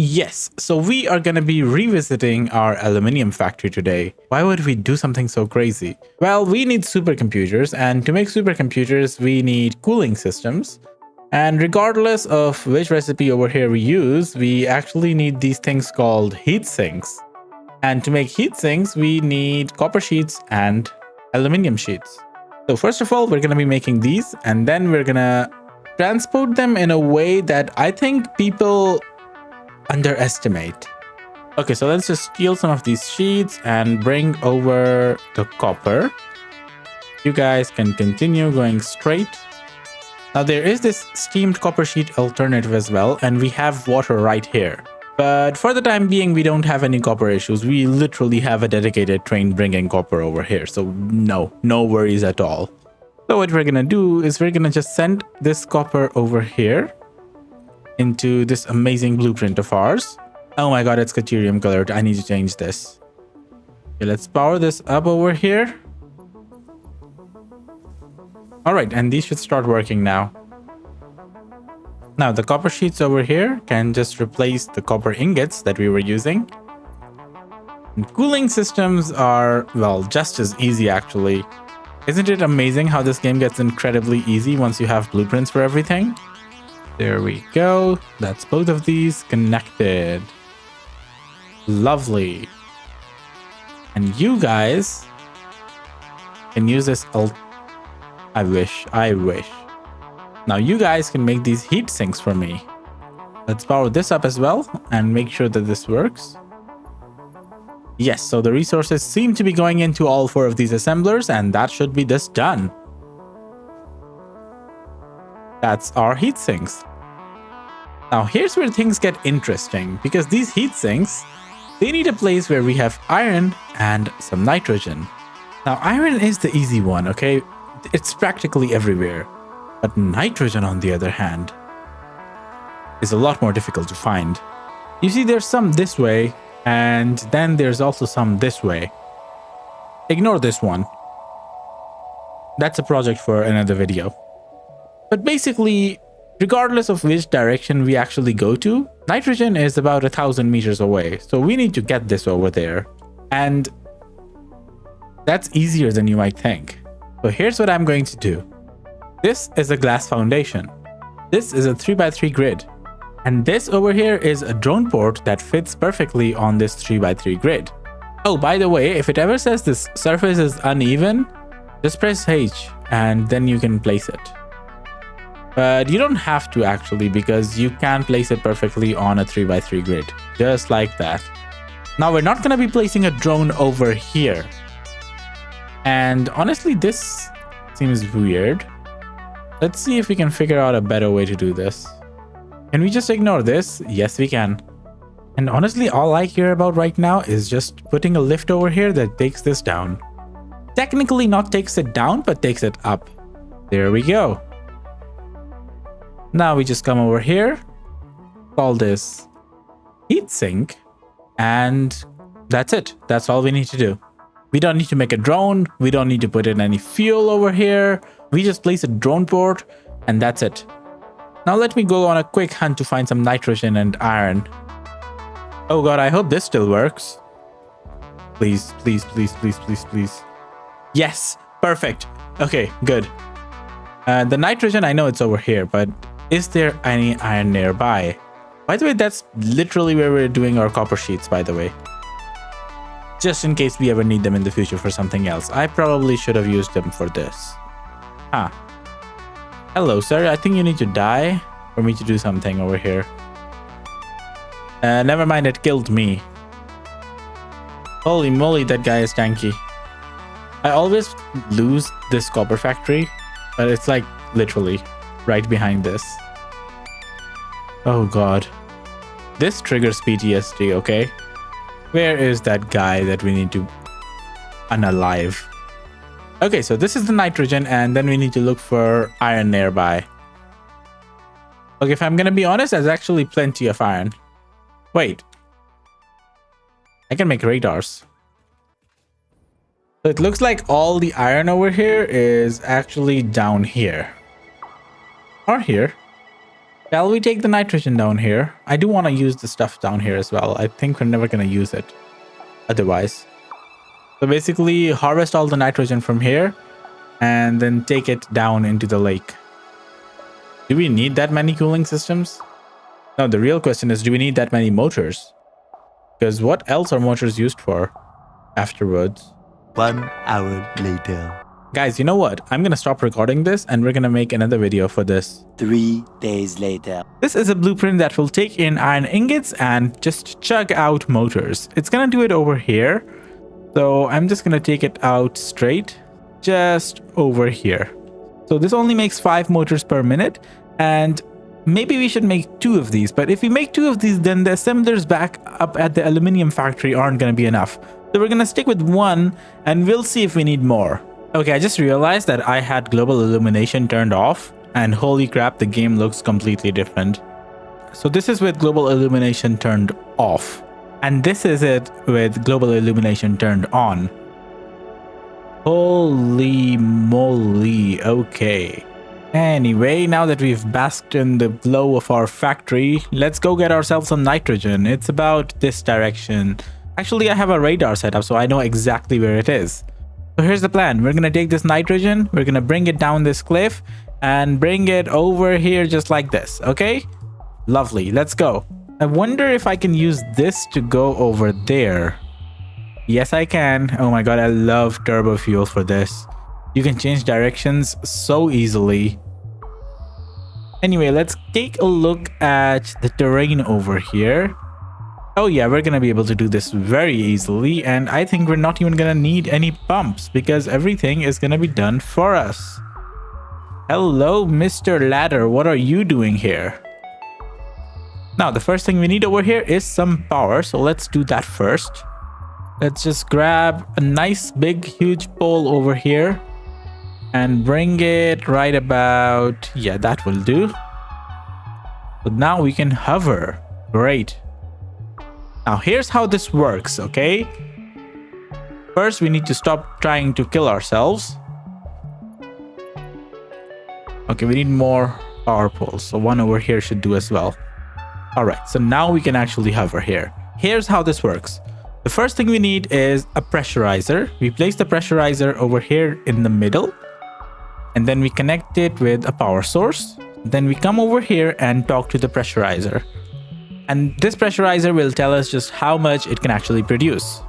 Yes, so we are going to be revisiting our aluminium factory today. Why would we do something so crazy? Well, we need supercomputers, and to make supercomputers, we need cooling systems. And regardless of which recipe over here we use, we actually need these things called heat sinks. And to make heat sinks, we need copper sheets and aluminium sheets. So first of all, we're going to be making these, and then we're going to transport them in a way that I think people underestimate. Okay, so let's just steal some of these sheets and bring over the copper. You guys can continue going straight. Now there is this steamed copper sheet alternative as well, and we have water right here. But for the time being, we don't have any copper issues. We literally have a dedicated train bringing copper over here. So no worries at all. So what we're gonna do is we're gonna just send this copper over here into this amazing blueprint of ours. Oh my god, it's Caterium colored. I need to change this. Okay, let's power this up over here. All right, and these should start working now. Now the copper sheets over here can just replace the copper ingots that we were using. And cooling systems are, well, just as easy actually. Isn't it amazing how this game gets incredibly easy once you have blueprints for everything? There we go. That's both of these connected. Lovely. And you guys can use this I wish. Now you guys can make these heat sinks for me. Let's power this up as well and make sure that this works. Yes, so the resources seem to be going into all 4 of these assemblers, and that should be this done. That's our heat sinks. Now here's where things get interesting, because these heat sinks, they need a place where we have iron and some nitrogen. Now iron is the easy one, okay? It's practically everywhere. But nitrogen, on the other hand, is a lot more difficult to find. You see, there's some this way, and then there's also some this way. Ignore this one. That's a project for another video. But basically, regardless of which direction we actually go to, nitrogen is about 1,000 meters away. So we need to get this over there. And that's easier than you might think. So here's what I'm going to do. This is a glass foundation. This is a 3x3 grid. And this over here is a drone port that fits perfectly on this 3x3 grid. Oh, by the way, if it ever says this surface is uneven, just press H and then you can place it. But you don't have to actually, because you can place it perfectly on a 3x3 grid, just like that. Now we're not going to be placing a drone over here. And honestly, this seems weird. Let's see if we can figure out a better way to do this. Can we just ignore this? Yes, we can. And honestly, all I care about right now is just putting a lift over here that takes this down. Technically not takes it down, but takes it up. There we go. Now we just come over here, call this heat sink, and that's it. That's all we need to do. We don't need to make a drone. We don't need to put in any fuel over here. We just place a drone port, and that's it. Now let me go on a quick hunt to find some nitrogen and iron. Oh god, I hope this still works. Please, please, please, please, please, please. Yes, perfect. Okay, good. The nitrogen, I know it's over here, but is there any iron nearby? By the way, that's literally where we're doing our copper sheets, by the way. Just in case we ever need them in the future for something else. I probably should have used them for this. Huh. Hello, sir. I think you need to die for me to do something over here. Never mind, it killed me. Holy moly, that guy is tanky. I always lose this copper factory, but it's like literally right behind this. Oh god. This triggers PTSD, okay? Where is that guy that we need to unalive? Okay, so this is the nitrogen, and then we need to look for iron nearby. Okay, if I'm gonna be honest, there's actually plenty of iron. Wait. I can make radars. So it looks like all the iron over here is actually down here. Or here. Shall we take the nitrogen down here? I do want to use the stuff down here as well. I think we're never going to use it otherwise. So basically harvest all the nitrogen from here and then take it down into the lake. Do we need that many cooling systems? No, the real question is, do we need that many motors? Because what else are motors used for afterwards? 1 hour later. Guys, you know what? I'm going to stop recording this and we're going to make another video for this. 3 days later. This is a blueprint that will take in iron ingots and just chug out motors. It's going to do it over here. So I'm just going to take it out straight, just over here. So this only makes 5 motors per minute. And maybe we should make 2 of these. But if we make 2 of these, then the assemblers back up at the aluminum factory aren't going to be enough. So we're going to stick with 1 and we'll see if we need more. Okay, I just realized that I had global illumination turned off. And holy crap, the game looks completely different. So this is with global illumination turned off. And this is it with global illumination turned on. Holy moly, okay. Anyway, now that we've basked in the glow of our factory, let's go get ourselves some nitrogen. It's about this direction. Actually, I have a radar set up, so I know exactly where it is. So here's the plan. We're going to take this nitrogen, we're going to bring it down this cliff, and bring it over here just like this, okay? Lovely, let's go. I wonder if I can use this to go over there. Yes, I can. Oh my god, I love turbo fuel for this. You can change directions so easily. Anyway, let's take a look at the terrain over here. Oh yeah, we're gonna be able to do this very easily, and I think we're not even gonna need any pumps because everything is gonna be done for us. Hello, Mr. Ladder, what are you doing here? Now, the first thing we need over here is some power, so let's do that first. Let's just grab a nice big huge pole over here and bring it right about, yeah, that will do. But now we can hover. Great. Now here's how this works, okay? First, we need to stop trying to kill ourselves. Okay, we need more power poles, so 1 over here should do as well. All right, so now we can actually hover here. Here's how this works. The first thing we need is a pressurizer. We place the pressurizer over here in the middle, and then we connect it with a power source. Then we come over here and talk to the pressurizer. And this pressurizer will tell us just how much it can actually produce.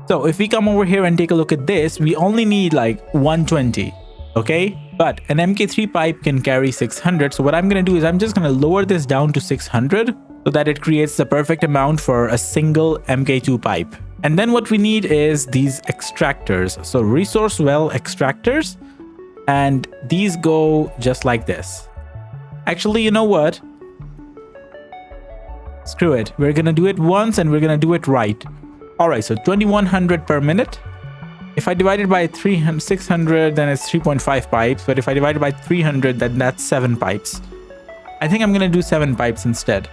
So if we come over here and take a look at this, we only need like 120, okay? But an MK3 pipe can carry 600. So what I'm going to do is I'm just going to lower this down to 600 so that it creates the perfect amount for a single MK2 pipe. And then what we need is these extractors. So resource well extractors. And these go just like this. Actually, you know what? Screw it. We're going to do it once and we're going to do it right. All right, so 2100 per minute. If I divide it by 600, then it's 3.5 pipes. But if I divide it by 300, then that's 7 pipes. I think I'm going to do 7 pipes instead.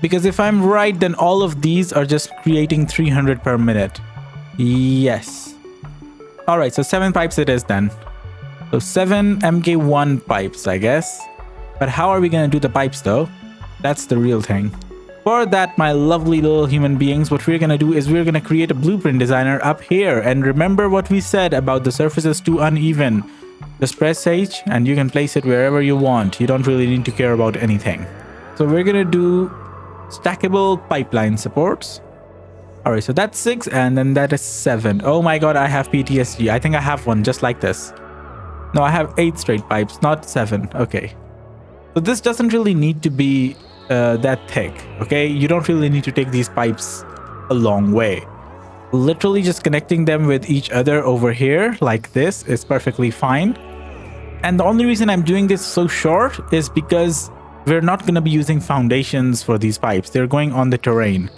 Because if I'm right, then all of these are just creating 300 per minute. Yes. All right, so 7 pipes it is then. So 7 MK1 pipes, I guess. But how are we going to do the pipes though? That's the real thing. For that, my lovely little human beings, what we're going to do is we're going to create a blueprint designer up here. And remember what we said about the surface is too uneven. Just press H and you can place it wherever you want. You don't really need to care about anything. So we're going to do stackable pipeline supports. All right, so that's 6 and then that is 7. Oh my god, I have PTSD. I think I have one just like this. No, I have 8 straight pipes, not 7. Okay. So this doesn't really need to be that thick, okay? You don't really need to take these pipes a long way. Literally just connecting them with each other over here like this is perfectly fine. And the only reason I'm doing this so short is because we're not going to be using foundations for these pipes. They're going on the terrain.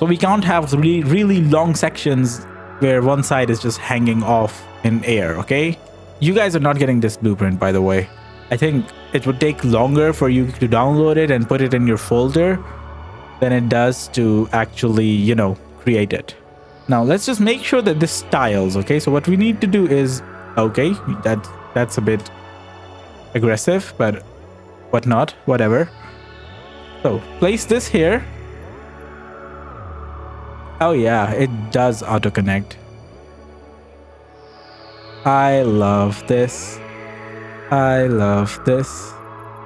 So we can't have really long sections where one side is just hanging off in air, okay? You guys are not getting this blueprint, by the way. I think it would take longer for you to download it and put it in your folder than it does to actually, you know, create it. Now, let's just make sure that this tiles, okay? So what we need to do is, okay, that's a bit aggressive, but whatnot, whatever. So place this here. Oh yeah, it does auto-connect. I love this. I love this.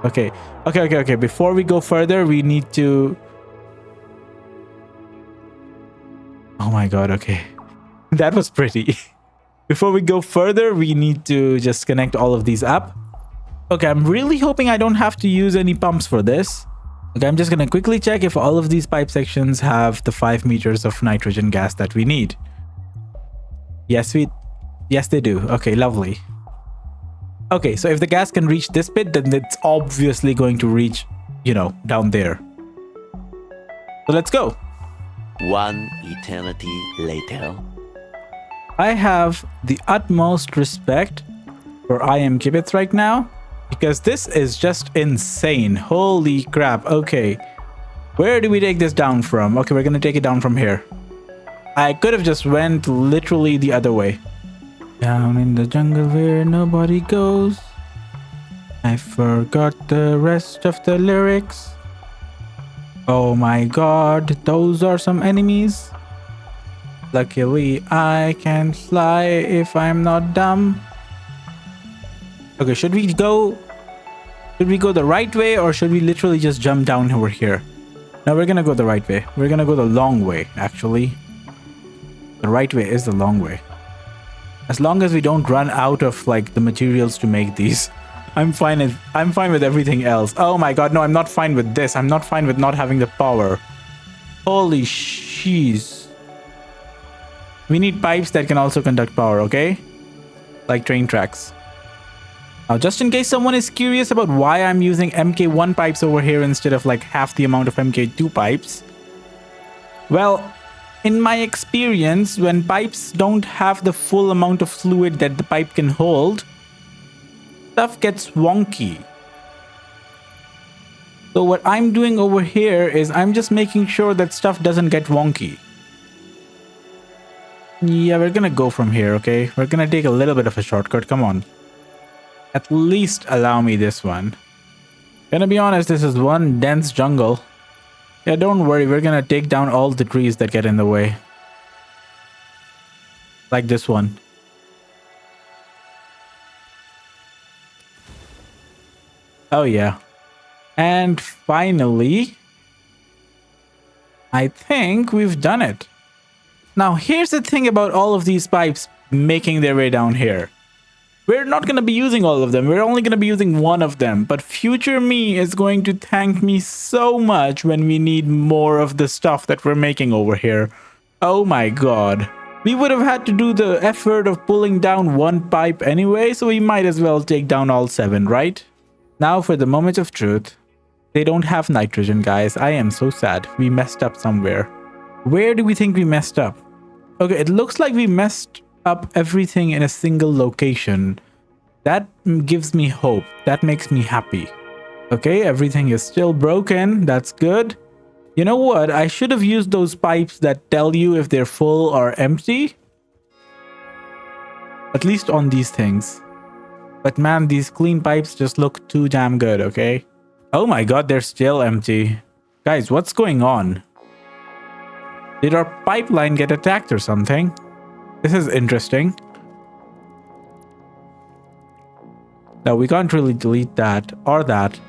Okay. Okay. Before we go further, we need to... Oh my god, okay. That was pretty. Before we go further, we need to just connect all of these up. Okay, I'm really hoping I don't have to use any pumps for this. Okay, I'm just gonna quickly check if all of these pipe sections have the 5 meters of nitrogen gas that we need. Yes, they do. Okay, lovely. Okay, so if the gas can reach this bit, then it's obviously going to reach, you know, down there. So let's go. One eternity later. I have the utmost respect for IM qubits right now, because this is just insane. Holy crap. Okay, where do we take this down from? Okay, we're gonna take it down from here. I could have just went literally the other way. Down in the jungle where nobody goes. I forgot the rest of the lyrics. Oh my god, those are some enemies. Luckily, I can fly if I'm not dumb. Okay, should we go the right way, or should we literally just jump down over here? No, we're gonna go the right way. We're gonna go the long way, actually. The right way is the long way. As long as we don't run out of like the materials to make these, I'm fine with everything else. Oh my god, no, I'm not fine with this. I'm not fine with not having the power. Holy sheesh. We need pipes that can also conduct power, okay? Like train tracks. Now, just in case someone is curious about why I'm using MK1 pipes over here instead of like half the amount of MK2 pipes. Well, in my experience, when pipes don't have the full amount of fluid that the pipe can hold, stuff gets wonky. So what I'm doing over here is I'm just making sure that stuff doesn't get wonky. Yeah, we're gonna go from here, okay? We're gonna take a little bit of a shortcut, come on. At least allow me this one. Gonna be honest, this is one dense jungle. Yeah, don't worry, we're gonna take down all the trees that get in the way. Like this one. Oh yeah. And finally, I think we've done it. Now, here's the thing about all of these pipes making their way down here. We're not going to be using all of them. We're only going to be using one of them. But future me is going to thank me so much when we need more of the stuff that we're making over here. Oh my god. We would have had to do the effort of pulling down one pipe anyway, so we might as well take down all 7, right? Now for the moment of truth. They don't have nitrogen, guys. I am so sad. We messed up somewhere. Where do we think we messed up? Okay, it looks like we messed up everything in a single location. That gives me hope. That makes me happy. Okay, everything is still broken. That's good. You know what? I should have used those pipes that tell you if they're full or empty. At least on these things. But man, these clean pipes just look too damn good, okay? Oh my god, they're still empty. Guys, what's going on? Did our pipeline get attacked or something? This is interesting. No, we can't really delete that or that.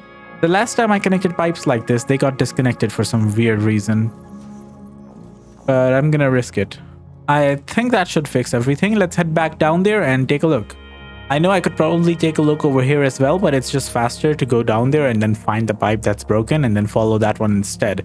The last time I connected pipes like this, they got disconnected for some weird reason. But I'm gonna risk it. I think that should fix everything. Let's head back down there and take a look. I know I could probably take a look over here as well, but it's just faster to go down there and then find the pipe that's broken and then follow that one instead.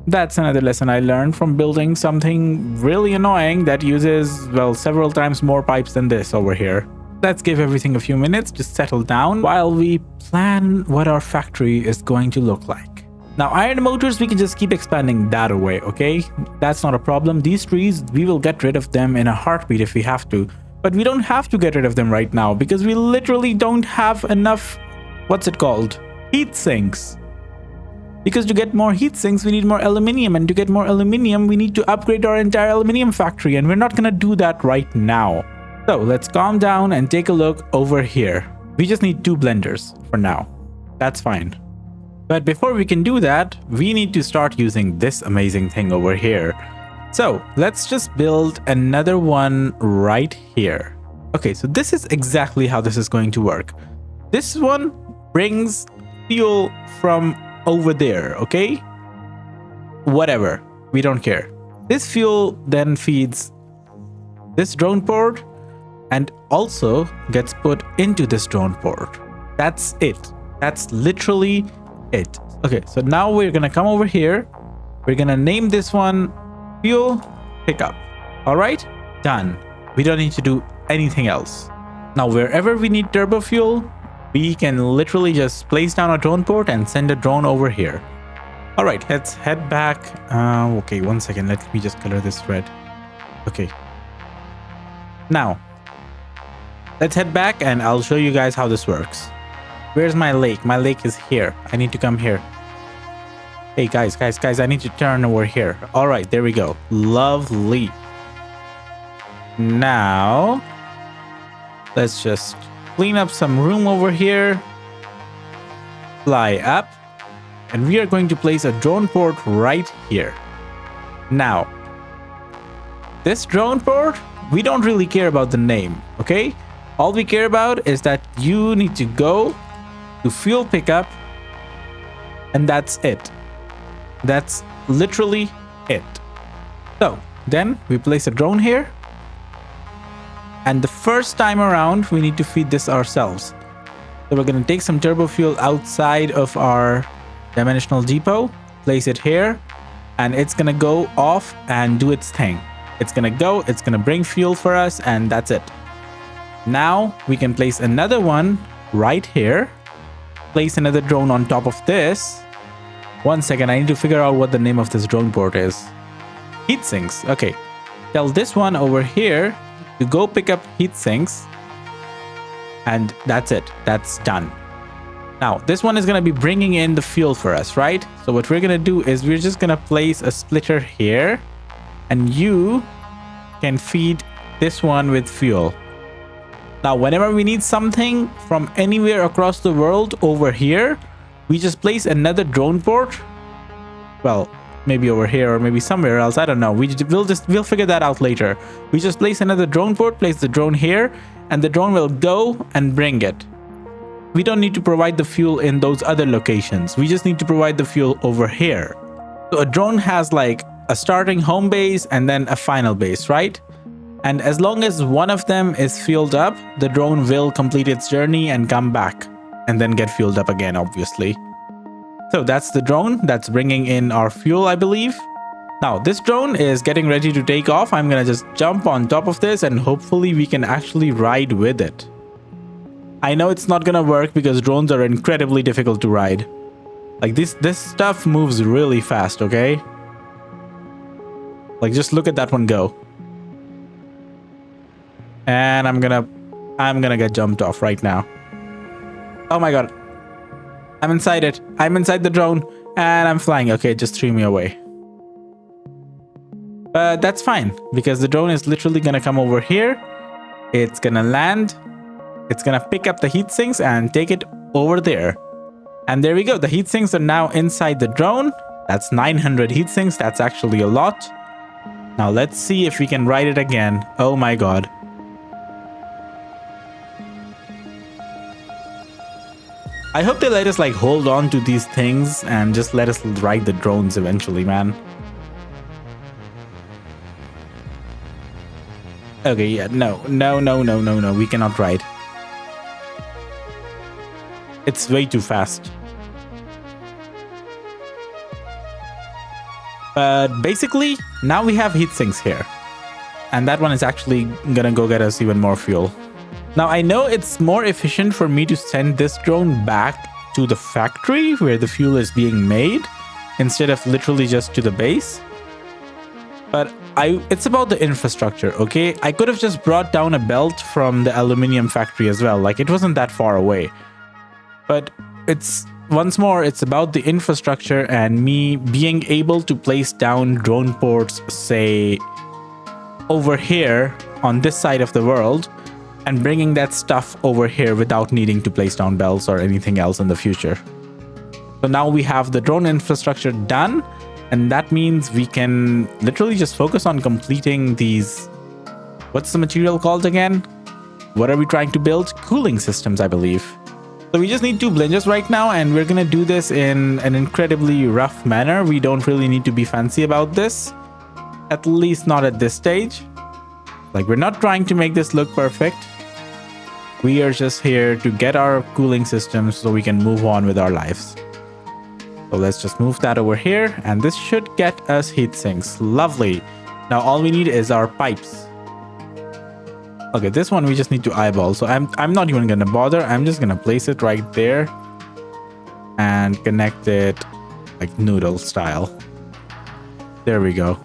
That's another lesson I learned from building something really annoying that uses, well, several times more pipes than this over here. Let's give everything a few minutes to settle down while we plan what our factory is going to look like. Now, iron motors, we can just keep expanding that away, okay? That's not a problem. These trees, we will get rid of them in a heartbeat if we have to. But we don't have to get rid of them right now because we literally don't have enough, what's it called? Heat sinks. Because to get more heat sinks, we need more aluminium, and to get more aluminium, we need to upgrade our entire aluminium factory, and we're not gonna do that right now. So let's calm down and take a look over here. We just need 2 blenders for now. That's fine. But before we can do that, we need to start using this amazing thing over here. So let's just build another one right here. Okay, so this is exactly how this is going to work. This one brings fuel from over there, okay? Whatever, we don't care. This fuel then feeds this drone port and also gets put into this drone port. That's it. That's literally it. Okay, so now we're gonna come over here. We're gonna name this one fuel pickup. All right, done. We don't need to do anything else. Now, wherever we need turbo fuel, we can literally just place down a drone port and send a drone over here. All right, let's head back. Okay, 1 second. Let me just color this red. Okay. Now, let's head back and I'll show you guys how this works. Where's my lake? My lake is here. I need to come here. Hey, guys, I need to turn over here. All right, there we go. Lovely. Now, let's just clean up some room over here. Fly up. And we are going to place a drone port right here. Now, this drone port, we don't really care about the name, okay? All we care about is that you need to go to fuel pickup, and that's it. That's literally it. So then we place a drone here, and the first time around we need to feed this ourselves. So we're going to take some turbo fuel outside of our dimensional depot, place it here, and it's going to go off and do its thing. It's going to go, it's going to bring fuel for us, and that's it. Now we can place another one right here, place another drone on top of this. 1 second, I need to figure out what the name of this drone port is. Heat sinks. Okay. Tell this one over here to go pick up heat sinks. And that's it. That's done. Now, this one is going to be bringing in the fuel for us, right? So what we're going to do is we're just going to place a splitter here. And you can feed this one with fuel. Now, whenever we need something from anywhere across the world over here, we just place another drone port. Well, maybe over here or maybe somewhere else. I don't know. We'll figure that out later. We just place another drone port, place the drone here, and the drone will go and bring it. We don't need to provide the fuel in those other locations. We just need to provide the fuel over here. So a drone has like a starting home base and then a final base, right? And as long as one of them is fueled up, the drone will complete its journey and come back and then get fueled up again, obviously. So that's the drone that's bringing in our fuel, I believe. Now, this drone is getting ready to take off. I'm going to just jump on top of this and hopefully we can actually ride with it. I know it's not going to work because drones are incredibly difficult to ride. Like this stuff moves really fast, okay? Like just look at that one go. And I'm gonna get jumped off right now. Oh my god. I'm inside it. I'm inside the drone and I'm flying. Okay, it just threw me away. But that's fine because the drone is literally gonna come over here. It's gonna land. It's gonna pick up the heat sinks and take it over there. And there we go. The heat sinks are now inside the drone. That's 900 heat sinks. That's actually a lot. Now let's see if we can ride it again. Oh my god. I hope they let us like hold on to these things and just let us ride the drones eventually, man. Okay, yeah, no, we cannot ride. It's way too fast. But basically, now we have heat sinks here. And that one is actually gonna go get us even more fuel. Now, I know it's more efficient for me to send this drone back to the factory where the fuel is being made instead of literally just to the base. But it's about the infrastructure, okay? I could have just brought down a belt from the aluminium factory as well. Like, it wasn't that far away. But once more, it's about the infrastructure and me being able to place down drone ports, say, over here on this side of the world, and bringing that stuff over here without needing to place down belts or anything else in the future. So now we have the drone infrastructure done, and that means we can literally just focus on completing these. What's the material called again? What are we trying to build? Cooling systems, I believe. So we just need 2 blingers right now, and we're gonna do this in an incredibly rough manner. We don't really need to be fancy about this, at least not at this stage. Like, we're not trying to make this look perfect. We are just here to get our cooling systems so we can move on with our lives. So let's just move that over here, and this should get us heat sinks. Lovely. Now all we need is our pipes. Okay, this one we just need to eyeball. So I'm not even gonna bother. I'm just gonna place it right there and connect it like noodle style. There we go.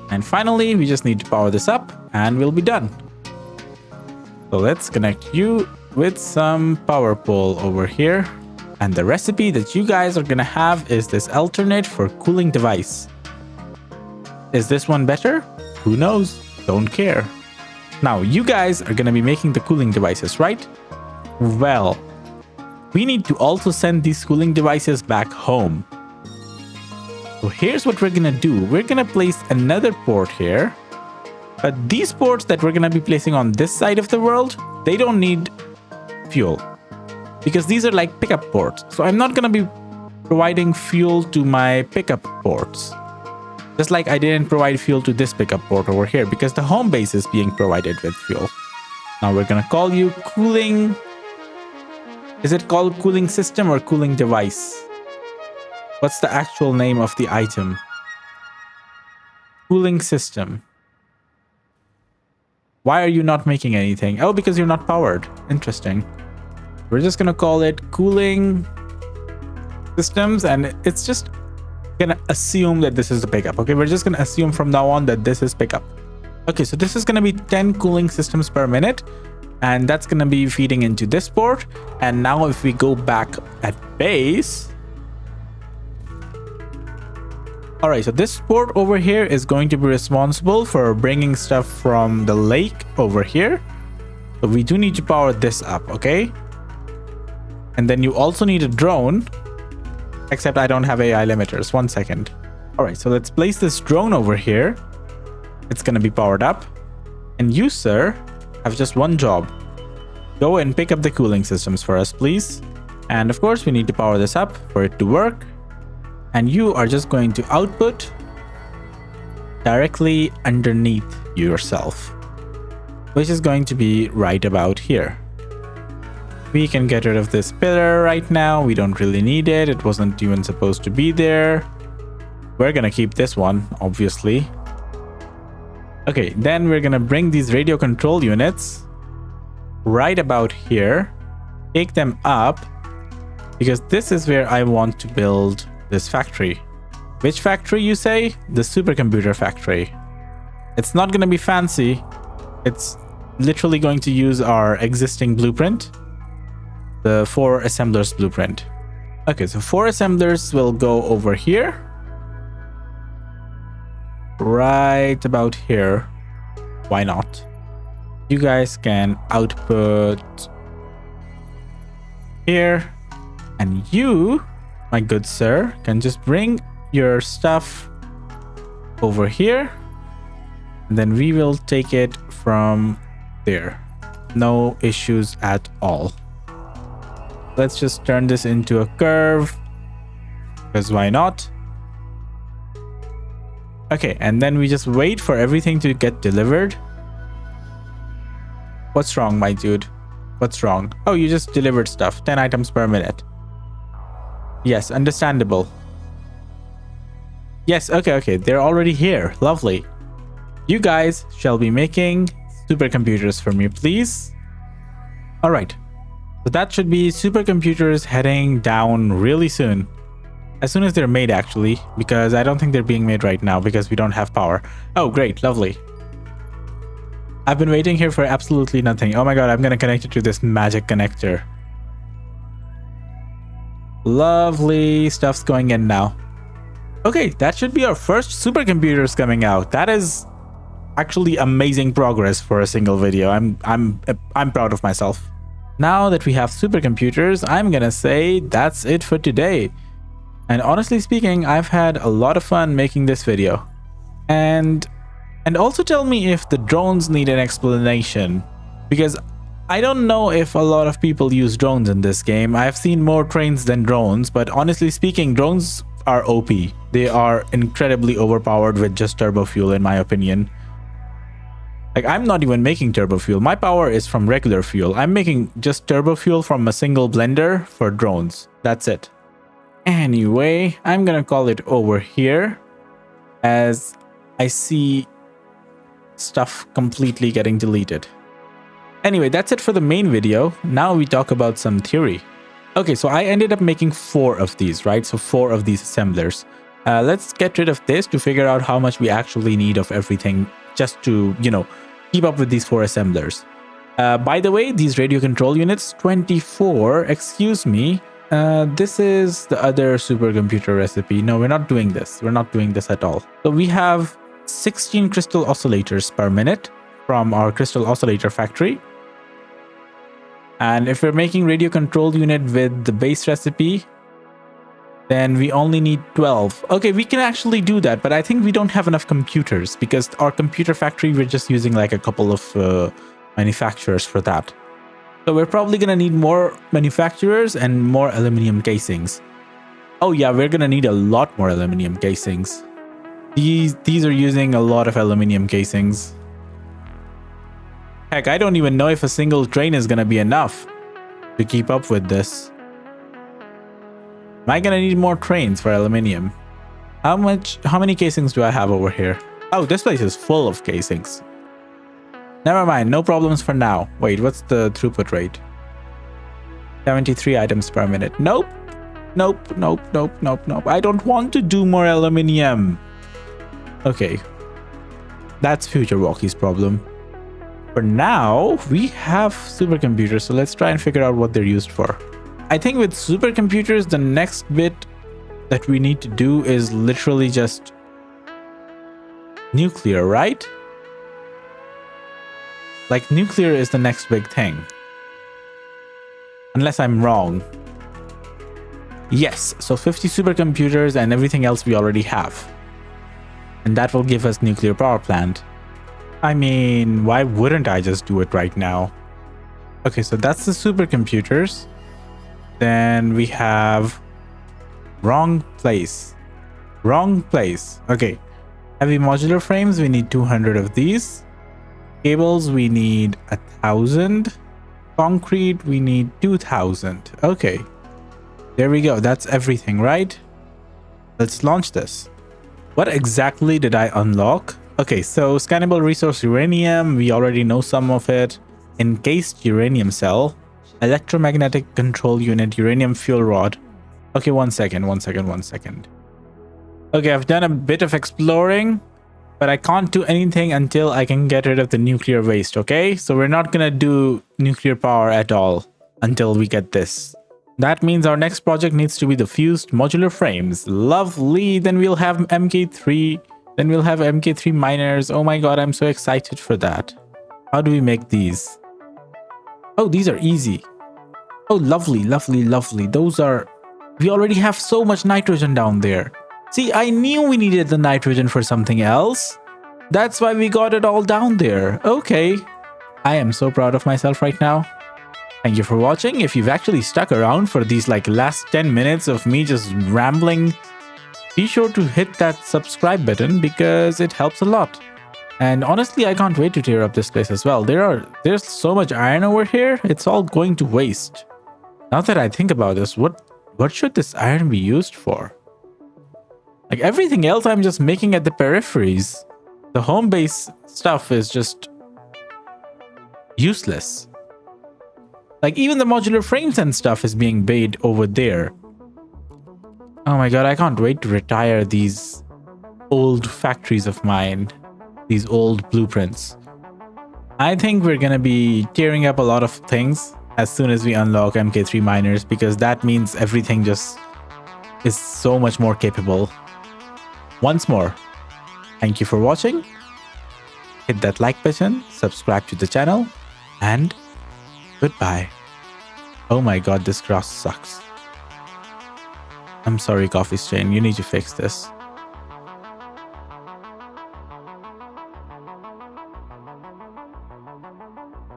And finally, we just need to power this up and we'll be done. So let's connect you with some power pole over here. And the recipe that you guys are gonna have is this alternate for cooling device. Is this one better? Who knows? Don't care. Now, you guys are gonna be making the cooling devices, right? Well, we need to also send these cooling devices back home. So here's what we're gonna do. We're gonna place another port here. But these ports that we're gonna be placing on this side of the world, they don't need fuel, because these are like pickup ports. So I'm not gonna be providing fuel to my pickup ports. Just like I didn't provide fuel to this pickup port over here, because the home base is being provided with fuel. Now we're gonna call you cooling. Is it called cooling system or cooling device? What's the actual name of the item? Cooling system. Why are you not making anything? Oh, because you're not powered. Interesting. We're just gonna call it cooling systems, and it's just gonna assume that this is the pickup. Okay, we're just gonna assume from now on that this is pickup. Okay, so this is gonna be 10 cooling systems per minute, and that's gonna be feeding into this port. And now if we go back at base, all right, so this port over here is going to be responsible for bringing stuff from the lake over here. So we do need to power this up, okay? And then you also need a drone, except I don't have AI limiters. 1 second. All right, so let's place this drone over here. It's gonna be powered up. And you, sir, have just one job. Go and pick up the cooling systems for us, please. And of course, we need to power this up for it to work. And you are just going to output directly underneath yourself, which is going to be right about here. We can get rid of this pillar right now. We don't really need it. It wasn't even supposed to be there. We're gonna keep this one, obviously. Okay, then we're gonna bring these radio control units right about here, take them up, because this is where I want to build this factory. Which factory, you say? The supercomputer factory. It's not going to be fancy. It's literally going to use our existing blueprint, the 4 assemblers blueprint. Okay, so 4 assemblers will go over here, right about here. Why not? You guys can output here, and you, my good sir, can just bring your stuff over here, and then we will take it from there. No issues at all. Let's just turn this into a curve, because why not? Okay, and then we just wait for everything to get delivered. What's wrong, my dude? What's wrong? Oh, you just delivered stuff. 10 items per minute. Yes, understandable. Yes, okay. They're already here. Lovely. You guys shall be making supercomputers for me, please. All right. So that should be supercomputers heading down really soon. As soon as they're made, actually, because I don't think they're being made right now because we don't have power. Oh, great. Lovely. I've been waiting here for absolutely nothing. Oh my god, I'm going to connect it to this magic connector. Lovely stuff's going in now. Okay, that should be our first supercomputers coming out. That is actually amazing progress for a single video. I'm proud of myself. Now that we have supercomputers, I'm gonna say that's it for today. And honestly speaking, I've had a lot of fun making this video. And also tell me if the drones need an explanation, because I don't know if a lot of people use drones in this game. I've seen more trains than drones, but honestly speaking, drones are OP. They are incredibly overpowered with just turbo fuel, in my opinion. Like, I'm not even making turbo fuel. My power is from regular fuel. I'm making just turbo fuel from a single blender for drones. That's it. Anyway, I'm gonna call it over here as I see stuff completely getting deleted. Anyway, that's it for the main video. Now we talk about some theory. Okay, so I ended up making 4 of these, right? So 4 of these assemblers. Let's get rid of this to figure out how much we actually need of everything just to, keep up with these 4 assemblers. By the way, these radio control units, 24, excuse me. This is the other supercomputer recipe. No, we're not doing this. We're not doing this at all. So we have 16 crystal oscillators per minute from our crystal oscillator factory. And if we're making radio control unit with the base recipe, then we only need 12. Okay, we can actually do that, but I think we don't have enough computers because our computer factory, we're just using like a couple of manufacturers for that. So we're probably going to need more manufacturers and more aluminum casings. Oh yeah, we're going to need a lot more aluminum casings. These are using a lot of aluminum casings. Heck, I don't even know if a single train is going to be enough to keep up with this. Am I gonna need more trains for aluminium? How many casings do I have over here? Oh, this place is full of casings. Never mind, no problems for now. Wait, what's the throughput rate? 73 items per minute. Nope. Nope. I don't want to do more aluminium. Okay. That's Future Walkie's problem. For now, we have supercomputers, so let's try and figure out what they're used for. I think with supercomputers, the next bit that we need to do is literally just nuclear, right? Like, nuclear is the next big thing. Unless I'm wrong. Yes, so 50 supercomputers and everything else we already have. And that will give us nuclear power plant. I mean, why wouldn't I just do it right now? Okay, so that's the supercomputers. Then we have wrong place. Okay, heavy modular frames, we need 200 of these. Cables, we need 1,000. Concrete, we need 2,000. Okay, there we go. That's everything, right? Let's launch this. What exactly did I unlock? Okay, so scannable resource uranium, we already know some of it. Encased uranium cell. Electromagnetic control unit, uranium fuel rod. Okay, one second. Okay, I've done a bit of exploring, but I can't do anything until I can get rid of the nuclear waste, okay? So we're not gonna do nuclear power at all until we get this. That means our next project needs to be the fused modular frames. Lovely, then we'll have MK3, then we'll have MK3 miners. Oh my god, I'm so excited for that. How do we make these? Oh, these are easy. Oh, lovely. Those are... We already have so much nitrogen down there. See, I knew we needed the nitrogen for something else. That's why we got it all down there. Okay. I am so proud of myself right now. Thank you for watching. If you've actually stuck around for these last 10 minutes of me just rambling, be sure to hit that subscribe button because it helps a lot. And honestly, I can't wait to tear up this place as well. There's so much iron over here, it's all going to waste. Now that I think about this, what should this iron be used for? Like, everything else I'm just making at the peripheries. The home base stuff is just useless. Like, even the modular frames and stuff is being made over there. Oh my god, I can't wait to retire these old factories of mine. These old blueprints. I think we're gonna be tearing up a lot of things as soon as we unlock MK3 miners, because that means everything just is so much more capable. Once more, thank you for watching. Hit that like button, subscribe to the channel, and goodbye. Oh my god, this grass sucks. I'm sorry, Coffee Stain. You need to fix this.